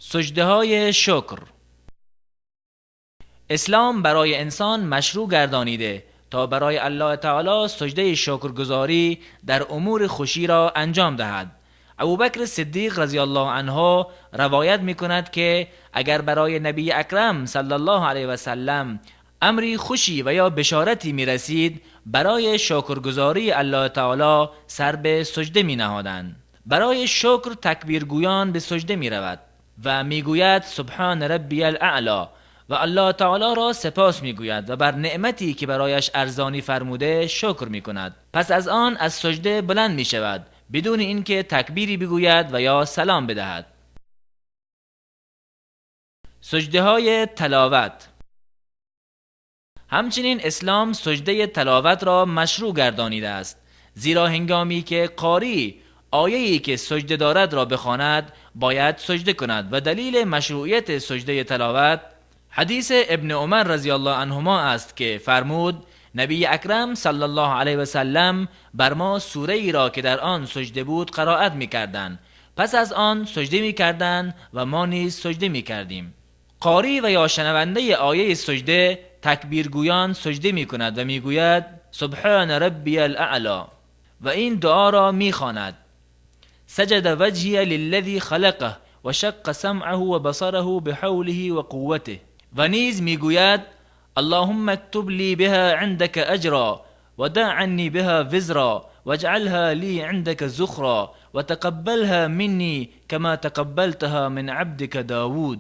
سجده‌های شکر. اسلام برای انسان مشروع گردانیده تا برای الله تعالی سجده شکرگزاری در امور خوشی را انجام دهد. ابوبکر صدیق رضی الله عنه روایت می کند که اگر برای نبی اکرم صلی الله علیه و سلم امری خوشی و یا بشارتی می رسید، برای شکرگزاری الله تعالی سر به سجده می نهادند. برای شکر تکبیرگویان به سجده می رود و می گوید سبحان ربی الاعلی و الله تعالی را سپاس می گوید و بر نعمتی که برایش ارزانی فرموده شکر می کند. پس از آن از سجده بلند می شود بدون اینکه تکبیری بگوید و یا سلام بدهد. سجده های تلاوت. همچنین اسلام سجده تلاوت را مشروع گردانیده است، زیرا هنگامی که قاری آیه‌ای که سجده دارد را بخواند باید سجده کند و دلیل مشروعیت سجده تلاوت حدیث ابن عمر رضی الله عنهما است که فرمود نبی اکرم صلی الله علیه و سلم بر ما سوره ای را که در آن سجده بود قرائت می‌کردند، پس از آن سجده می‌کردند و ما نیز سجده می‌کردیم. قاری و یا شنونده آیه سجده تکبیرگویان سجده می‌کند و می‌گوید سبحان ربی الاعلی و این دعا را می‌خواند سجد وجهی للذی خلقه و شق سمعه و بصره بحوله و قوته و نیز میگوید اللهم اكتب لی بها عندك اجرا و دع عنی بها وزرا واجعلها لی عندك زخرا و تقبلها منی کما تقبلتها من عبدك داود.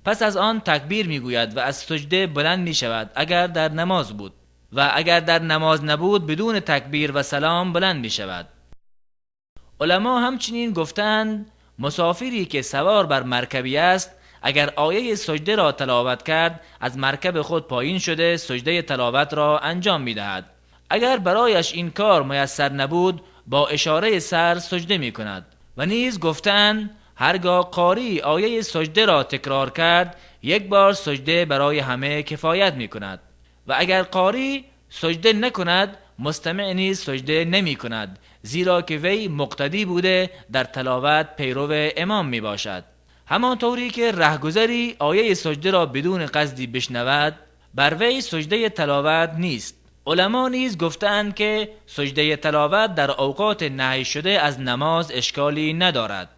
پس از آن تکبیر میگوید و از سجده بلند میشود اگر در نماز بود و اگر در نماز نبود بدون تکبیر و سلام بلند میشود. علما همچنین گفتند مسافری که سوار بر مرکبی است اگر آیه سجده را تلاوت کرد از مرکب خود پایین شده سجده تلاوت را انجام می دهد. اگر برایش این کار میسر نبود با اشاره سر سجده می کند. و نیز گفتند هرگاه قاری آیه سجده را تکرار کرد یک بار سجده برای همه کفایت می کند و اگر قاری سجده نکند مستمع نیز سجده نمی کند، زیرا که وی مقتدی بوده در تلاوت پیرو امام می باشد. همانطوری که رهگذری آیه سجده را بدون قصدی بشنود بر وی سجده تلاوت نیست. علما نیز گفتند که سجده تلاوت در اوقات نهی شده از نماز اشکالی ندارد.